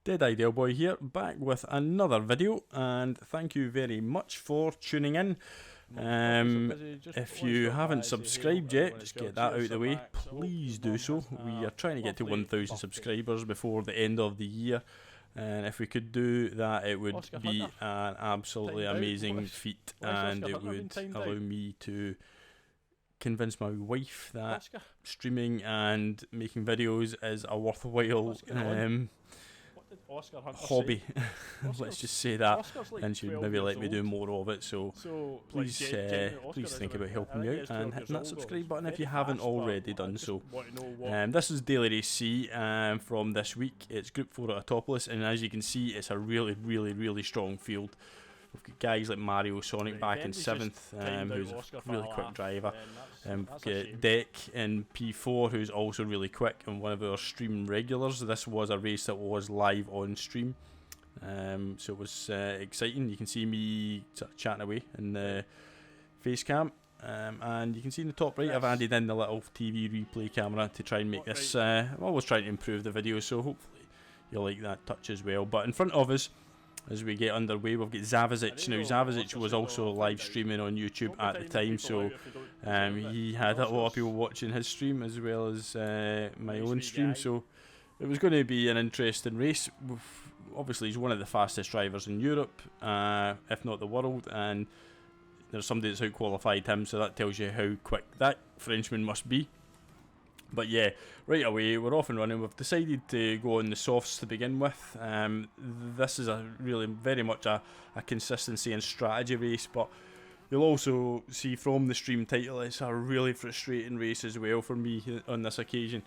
Dead-Eyed Boy here, back with another video, and thank you very much for tuning in. If you haven't subscribed yet, just get that out of the way, please do so. We are trying to get to 1,000 subscribers before the end of the year, and if we could do that, it would be an absolutely amazing feat, and it would allow me to convince my wife that streaming and making videos is a worthwhile hobby. Let's just say that, and she'd maybe let me do more of it. So please think about helping me out and hitting that subscribe button if you haven't already done so. This is Daily Race C from this week. It's Group 4 at Autopolis, and as you can see, it's a really strong field. We've got guys like Mario Sonic back in 7th, who's a really quick driver. We've got Deck in P4, who's also really quick and one of our stream regulars. This was a race that was live on stream, so it was exciting. You can see me chatting away in the face cam, and you can see in the top right I've added in the little TV replay camera to try and make this, I'm always trying to improve the video, so hopefully you'll like that touch as well. But in front of us, as we get underway, we've got Zavisic. Now, Zavisic was also live streaming on YouTube at the time, so he had a lot of people watching his stream as well as my own stream, so it was going to be an interesting race. Obviously, he's one of the fastest drivers in Europe, if not the world, and there's somebody that's out-qualified him, so that tells you how quick that Frenchman must be. But yeah, right away, we're off and running. We've decided to go on the softs to begin with. This is very much a consistency and strategy race, but you'll also see from the stream title, it's a really frustrating race as well for me on this occasion.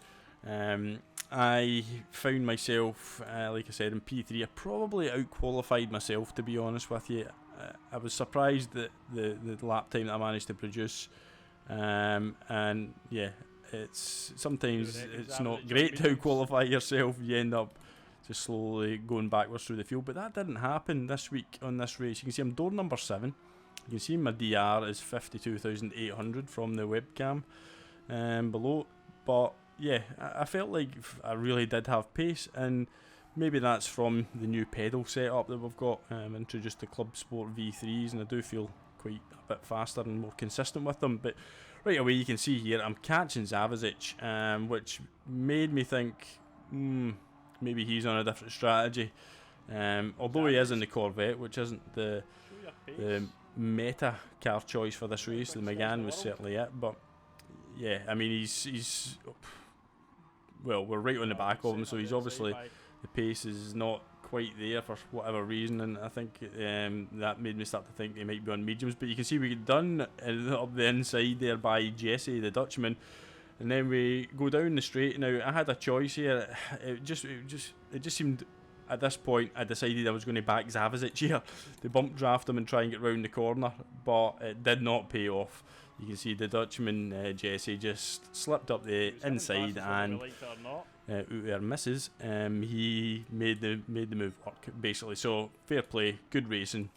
I found myself, like I said, in P3. I probably out-qualified myself, to be honest with you. I was surprised that the lap time that I managed to produce, and yeah, sometimes it's not great to qualify yourself. You end up just slowly going backwards through the field, but that didn't happen this week on this race. You can see I'm door number 7. You can see my DR is 52,800 from the webcam below, but yeah, I felt like I really did have pace, and maybe that's from the new pedal setup that we've got, introduced the Club Sport V3s, and I do feel quite a bit faster and more consistent with them. But right away, you can see here I'm catching Zavisic, which made me think maybe he's on a different strategy. Although he is in the Corvette, which isn't the meta car choice for this race. The Megane was certainly it, but yeah, I mean he's well, we're right on the back of him, so he's obviously, the pace is not quite there for whatever reason, and I think that made me start to think they might be on mediums. But you can see we get done up the inside there by Jesse, the Dutchman, and then we go down the straight. Now I had a choice here. It just seemed at this point I decided I was going to back Zavisic here to bump draft him and try and get round the corner, but it did not pay off. You can see the Dutchman Jesse just slipped up the inside, and Uter misses. He made the move work basically. So fair play, good racing.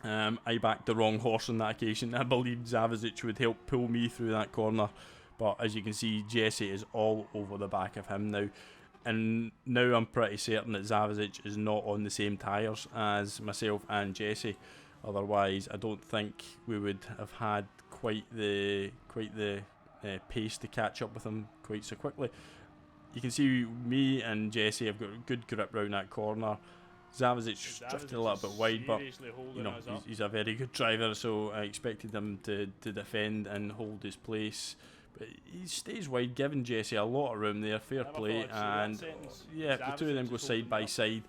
I backed the wrong horse on that occasion. I believed Zavisic would help pull me through that corner, but as you can see, Jesse is all over the back of him now. And now I'm pretty certain that Zavisic is not on the same tyres as myself and Jesse. Otherwise, I don't think we would have had quite the pace to catch up with him quite so quickly. You can see me and Jesse have got a good grip round that corner. Zavisic drifted a little bit wide, but you know, he's a very good driver, so I expected him to defend and hold his place. But he stays wide, giving Jesse a lot of room there. Fair play, and yeah, the two of them go side by side.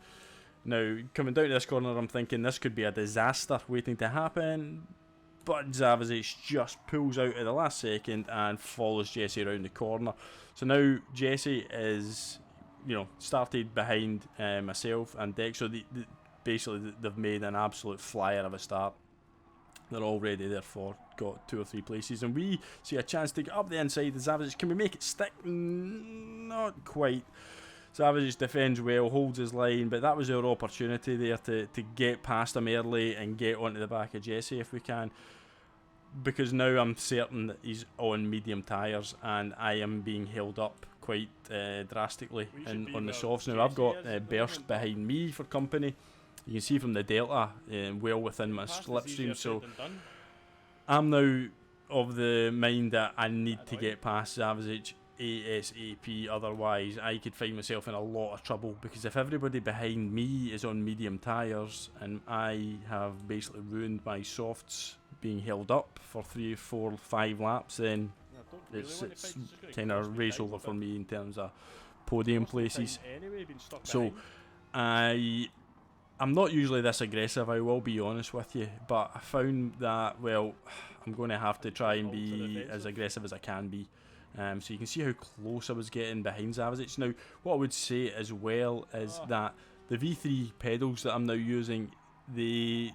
Now, coming down to this corner, I'm thinking this could be a disaster waiting to happen, but Zavisic just pulls out at the last second and follows Jesse around the corner. So now Jesse is, you know, started behind myself and Deck, so basically they've made an absolute flyer of a start. They're already therefore got 2 or 3 places, and we see a chance to get up the inside. Zavisic, can we make it stick? Not quite. Zavisic defends well, holds his line, but that was our opportunity there to get past him early and get onto the back of Jesse if we can. Because now I'm certain that he's on medium tyres and I am being held up quite drastically on the softs. Now I've got Burst behind me for company. You can see from the delta well within my slipstream, so I'm now of the mind that I need to get past Zavisic ASAP, otherwise I could find myself in a lot of trouble, because if everybody behind me is on medium tyres and I have basically ruined my softs being held up for 3, 4, 5 laps, then it's kind of race over for me in terms of podium places. So I'm not usually this aggressive, I will be honest with you, but I found that, well, I'm going to have to try and be as aggressive as I can be. So you can see how close I was getting behind Zavisic. Now, what I would say as well is that the V3 pedals that I'm now using, the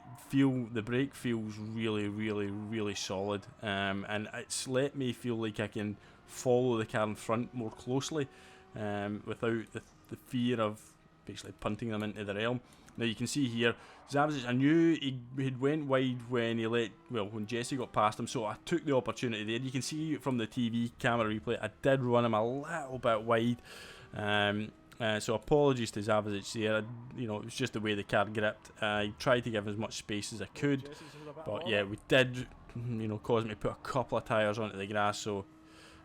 brake feels really, really, really solid, and it's let me feel like I can follow the car in front more closely, without the fear of basically punting them into the realm. Now you can see here, Zavisic, I knew he went wide when when Jesse got past him, so I took the opportunity there. You can see from the TV camera replay, I did run him a little bit wide. So apologies to Zavisic there. It was just the way the car gripped. I tried to give as much space as I could, but yeah, we did, cause me to put a couple of tyres onto the grass, so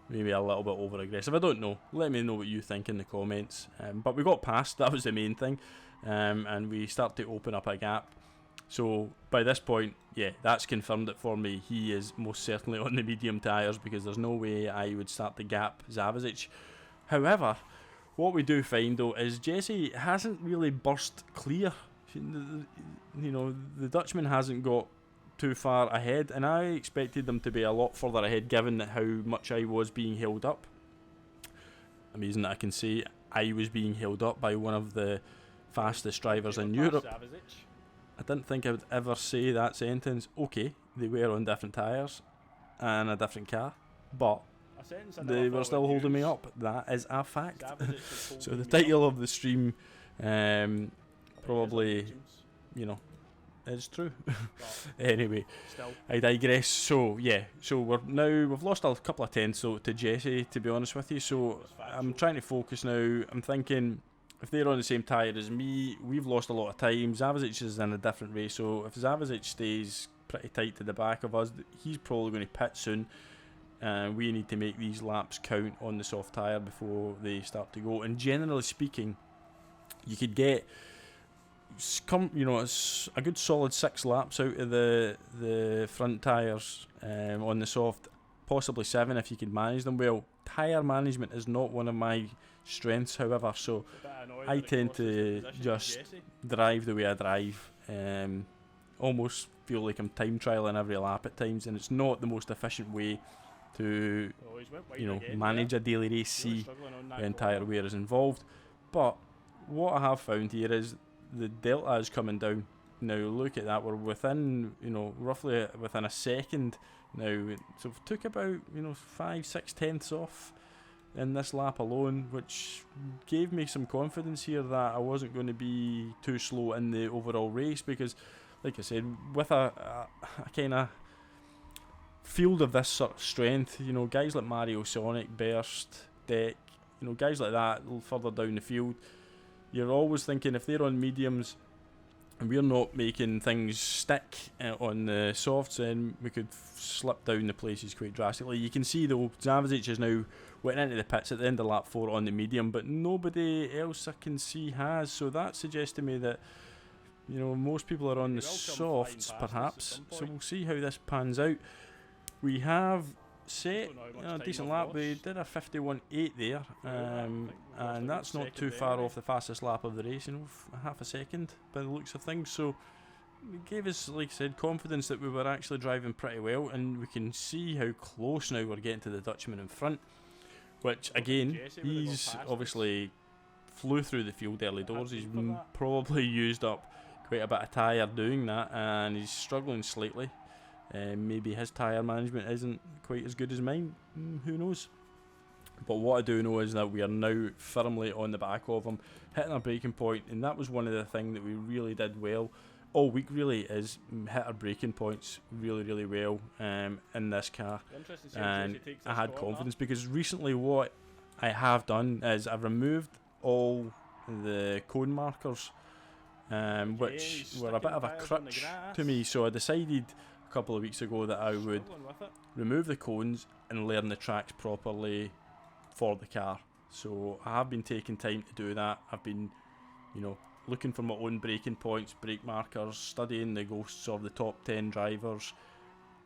maybe a little bit over aggressive. I don't know. Let me know what you think in the comments. But we got past, that was the main thing. And we start to open up a gap. So by this point, yeah, that's confirmed it for me. He is most certainly on the medium tyres, because there's no way I would start to gap Zavisic. However, what we do find though is Jesse hasn't really burst clear. The Dutchman hasn't got too far ahead, and I expected them to be a lot further ahead given how much I was being held up. Amazing that I can say I was being held up by one of the fastest drivers in Europe. I didn't think I would ever say that sentence. Okay, they were on different tyres and a different car, but they were still holding me up. That is a fact. So the title of the stream probably, is true. Anyway, I digress. So yeah, so we've lost a couple of tenths to Jesse, to be honest with you. So I'm trying to focus now. I'm thinking, if they're on the same tyre as me, we've lost a lot of time. Zavisic is in a different race, so if Zavisic stays pretty tight to the back of us, he's probably going to pit soon. We need to make these laps count on the soft tyre before they start to go. And generally speaking, you could get a good solid 6 laps out of the front tyres on the soft, possibly 7 if you could manage them well. Tyre management is not one of my strengths, however, so I tend to just drive the way I drive. Almost feel like I'm time trialing every lap at times, and it's not the most efficient way to manage a daily race C when tyre wear is involved. But what I have found here is the delta is coming down. Now look at that, we're within roughly within a second now, so it took about 5-6 tenths off in this lap alone, which gave me some confidence here that I wasn't going to be too slow in the overall race, because like I said, with a kind of field of this sort of strength, guys like Mario Sonic, Burst, Deck, guys like that further down the field, you're always thinking if they're on mediums and we're not making things stick on the softs, then we could slip down the places quite drastically. You can see though, Zavisic has now went into the pits at the end of lap 4 on the medium, but nobody else I can see has, so that suggests to me that most people are on the softs perhaps. So we'll see how this pans out. We have set a decent lap. We did a 51.8 there, and that's not too far off the fastest lap of the race, half a second by the looks of things. So it gave us, like I said, confidence that we were actually driving pretty well, and we can see how close now we're getting to the Dutchman in front, which again, he's obviously flew through the field early doors. He's probably used up quite a bit of tyre doing that, and he's struggling slightly. Maybe his tyre management isn't quite as good as mine, who knows. But what I do know is that we are now firmly on the back of him, hitting our braking point, and that was one of the things that we really did well all week, really, is hit our braking points really, really well in this car. And I had confidence, because recently what I have done is I've removed all the cone markers, which were a bit of a crutch to me. So I decided a couple of weeks ago that I would remove the cones and learn the tracks properly for the car. So I have been taking time to do that. I've been, you know, looking for my own braking points, brake markers, studying the ghosts of the top 10 drivers.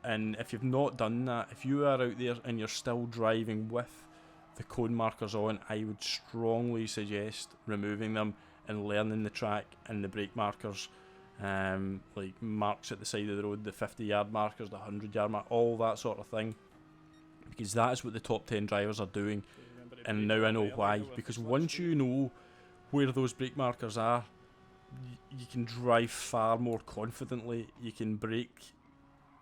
And if you've not done that, if you are out there and you're still driving with the cone markers on, I would strongly suggest removing them and learning the track and the brake markers, like marks at the side of the road, the 50-yard markers, the 100-yard mark, all that sort of thing, because that is what the top 10 drivers are doing. And now I know why, because once you know where those brake markers are, you can drive far more confidently, you can brake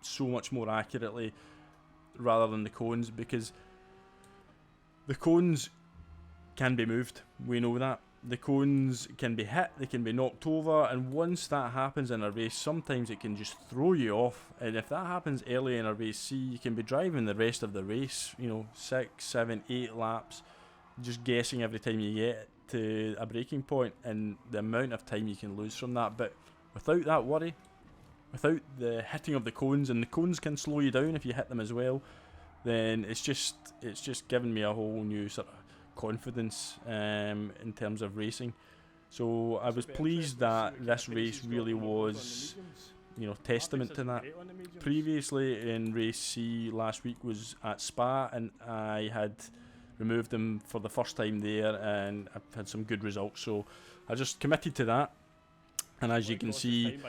so much more accurately rather than the cones, because the cones can be moved, we know that. The cones can be hit, they can be knocked over, and once that happens in a race, sometimes it can just throw you off. And if that happens early in a race, see, you can be driving the rest of the race, you know, 6, 7, 8 laps, just guessing every time you get to a braking point, and the amount of time you can lose from that. But without that worry, without the hitting of the cones, and the cones can slow you down if you hit them as well, then it's just given me a whole new sort of confidence in terms of racing. So I was pleased that this race really was, you know, testament to that. Previously in race C last week was at Spa, and I had removed them for the first time there, and I've had some good results, so I just committed to that. And as you can see,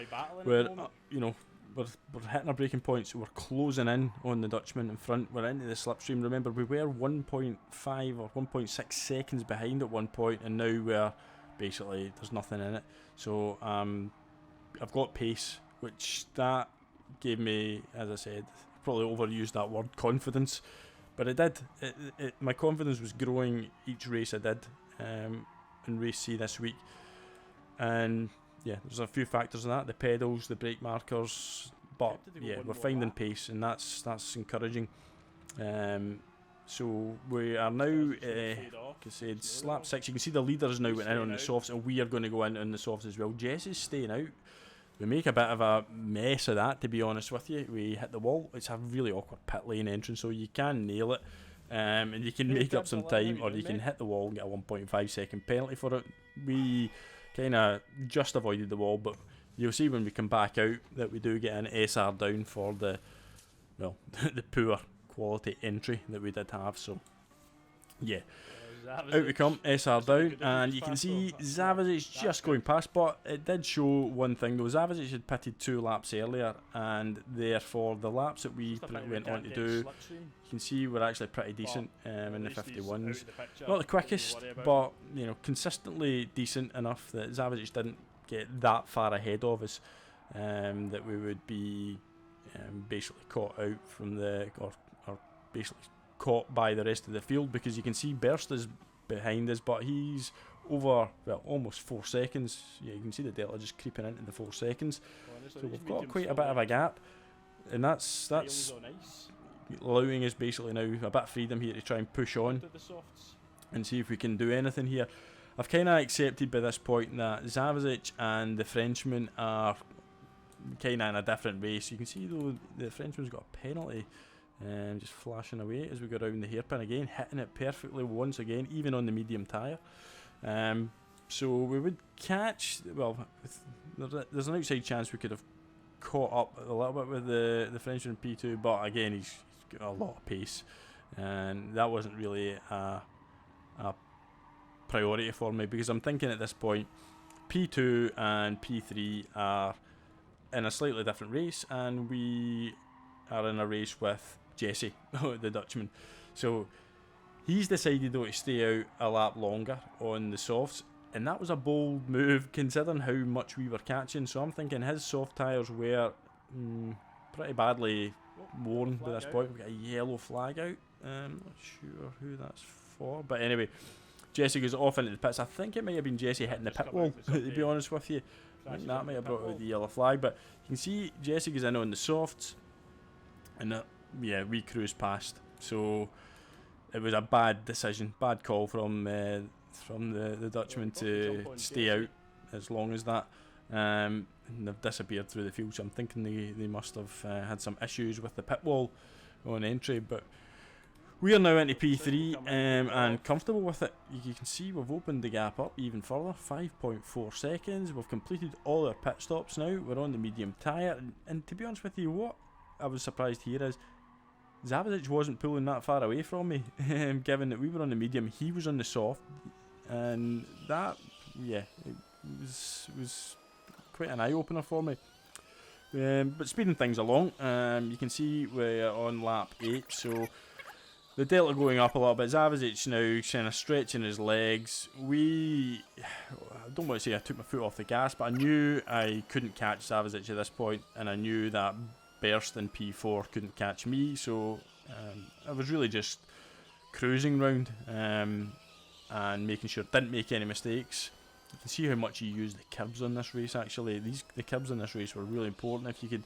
we're you know, we're hitting our braking points, we're closing in on the Dutchman in front, we're into the slipstream. Remember, we were 1.5 or 1.6 seconds behind at one point, and now we're basically, there's nothing in it. So I've got pace, which that gave me, as I said, probably overused that word, confidence, but it did. My confidence was growing each race I did in race C this week. And yeah, there's a few factors in that, the pedals, the brake markers, but yeah, we're finding pace, and that's encouraging. So we are now, like I said, lap 6. You can see the leaders now went in on the softs, and we are going to go in on the softs as well. Jess is staying out. We make a bit of a mess of that, to be honest with you. We hit the wall. It's a really awkward pit lane entrance, so you can nail it, and you can make up some time, or you can hit the wall and get a 1.5 second penalty for it. We kind of just avoided the wall, but you'll see when we come back out that we do get an SR down for the, well, the poor quality entry that we did have. So yeah, out we come, SR down, and you can see Zavisic just going past, but it did show one thing though. Zavisic had pitted 2 laps earlier, and therefore the laps that we went on to do, you can see we're actually pretty decent in the 51s. Not the quickest, but you know, consistently decent enough that Zavisic didn't get that far ahead of us, that we would be basically caught out from the, or basically caught by the rest of the field, because you can see Burst is behind us, but he's over, well, almost 4 seconds. Yeah, you can see the delta just creeping into the 4 seconds. So we've got quite a bit of a gap, and that's allowing us basically now a bit of freedom here to try and push on and see if we can do anything here. I've kind of accepted by this point that Zavisic and the Frenchman are kind of in a different race. You can see though the Frenchman's got a penalty, just flashing away as we go around the hairpin again, hitting it perfectly once again, even on the medium tyre. So we would catch, well, there's an outside chance we could have caught up a little bit with the Frenchman P2, but again he's got a lot of pace, and that wasn't really a priority for me, because I'm thinking at this point P2 and P3 are in a slightly different race, and we are in a race with Jesse, the Dutchman. So he's decided though to stay out a lap longer on the softs, and that was a bold move considering how much we were catching. So I'm thinking his soft tyres were pretty badly worn by this point. We've got a yellow flag out. Not sure who that's for, but anyway, Jesse goes off into the pits. I think it might have been Jesse hitting the pit wall, to be honest with you. I think that might have brought out the yellow flag, but you can see Jesse goes in on the softs, and yeah, we cruise past. So it was a bad decision, bad call from the Dutchman to stay out as long as that. And they've disappeared through the field, so I'm thinking they must have had some issues with the pit wall on entry. But we are now into P3 and comfortable with it. You can see we've opened the gap up even further, 5.4 seconds. We've completed all our pit stops now. We're on the medium tyre, and to be honest with you, what I was surprised here is Zavisic wasn't pulling that far away from me, given that we were on the medium, he was on the soft, and that, yeah, it was quite an eye-opener for me. But speeding things along, you can see we're on lap 8, so the delta going up a little bit. Zavisic now kind of stretching his legs. I don't want to say I took my foot off the gas, but I knew I couldn't catch Zavisic at this point, and I knew that burst in P4 couldn't catch me, so I was really just cruising round and making sure I didn't make any mistakes. You can see how much you use the kibs on this race actually. The kibs on this race were really important. If you could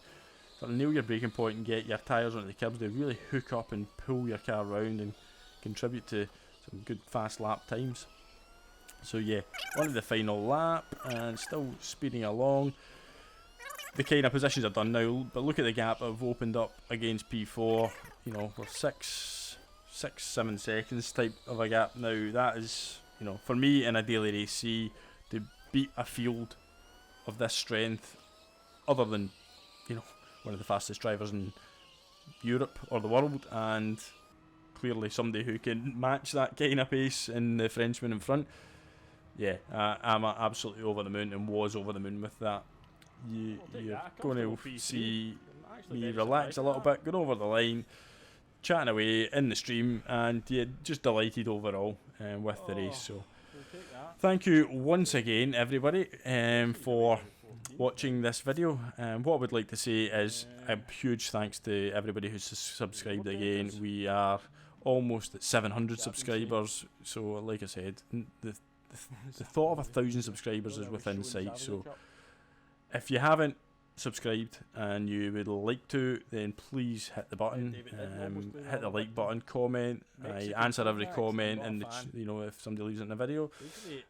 sort of nail your braking point and get your tyres onto the kibs, they really hook up and pull your car around and contribute to some good fast lap times. So yeah, on to the final lap and still speeding along. The kind of positions are done now, but look at the gap I've opened up against P4. You know, we're 7 seconds type of a gap now. That is, you know, for me in a daily race C, to beat a field of this strength, other than, you know, one of the fastest drivers in Europe or the world, and clearly somebody who can match that kind of pace in the Frenchman in front. Yeah, I'm absolutely over the moon, and was over the moon with that. You're going to see me relax a little bit, going over the line, chatting away in the stream, and yeah, just delighted overall with the race. So thank you once again everybody for watching this video. What I would like to say is a huge thanks to everybody who's subscribed again. We are almost at 700 subscribers, so like I said, the thought of 1,000 subscribers is within sight. So if you haven't subscribed and you would like to, then please hit the button, hit the like button, comment. I answer every comment, and you know, if somebody leaves it in the video.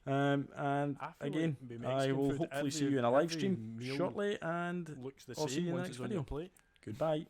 And again, I will hopefully see you in a live stream shortly, and I'll see you in the next video. Goodbye.